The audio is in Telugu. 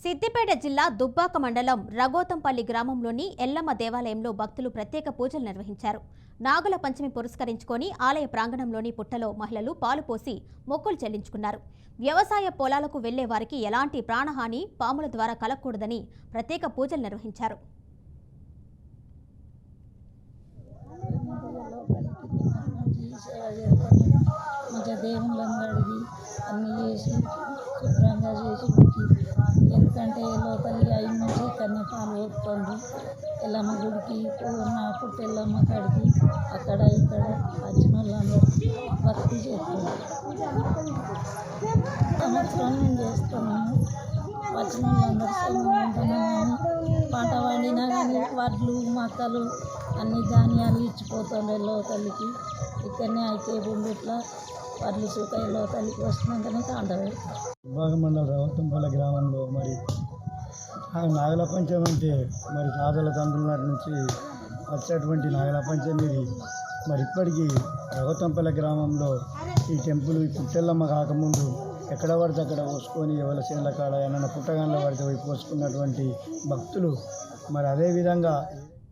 సిద్దిపేట జిల్లా దుబ్బాక మండలం రగోతంపల్లి గ్రామంలోని ఎల్లమ్మ దేవాలయంలో భక్తులు ప్రత్యేక పూజలు నిర్వహించారు. నాగుల పంచమి పురస్కరించుకొని ఆలయ ప్రాంగణంలోని పుట్టలో మహిళలు పాలు పోసి మొక్కులు చెల్లించుకున్నారు. వ్యవసాయ పొలాలకు వెళ్లే వారికి ఎలాంటి ప్రాణహాని పాముల ద్వారా కలగకూడదని ప్రత్యేక పూజలు నిర్వహించారు. ఎందుకంటే లోపలికి అయిన నుంచి కన్యపాలు పోతుంది. ఎల్లమ్మ గుడికి పుట్ట ఎల్లమ్మ కాడికి అక్కడ ఇక్కడ వచ్చిన వాళ్ళందరూ భక్తి చేస్తున్నారు. సంవత్సరం మేము చేస్తున్నాము. వచ్చిన వాళ్ళందరూ ఉంటున్నాము. పంట పండినా కానీ వడ్లు మొక్కలు అన్ని ధాన్యాలు ఇచ్చిపోతుండే లోపలికి. ఇక్కడనే అయితే ఇట్లా వడ్లు సూకాయ లోపలికి వస్తున్నాకనే కాండవే. దుబ్బాక మండలం రగోతంపల్లి గ్రామంలో మరి నాగుల పంచమి అంటే మరి తాతల తండ్రుల నాటి నుంచి వచ్చేటువంటి నాగుల పంచమి మరి ఇప్పటికీ రగోతంపల్లి గ్రామంలో ఈ టెంపుల్ ఈ పుట్టెల్లమ్మ కాకముందు ఎక్కడ పడితే అక్కడ పోసుకొని ఎవరి చేనుల కాడ ఏమైనా పుట్టగాన్ల పడితే పోయి పోసుకున్నటువంటి భక్తులు మరి అదేవిధంగా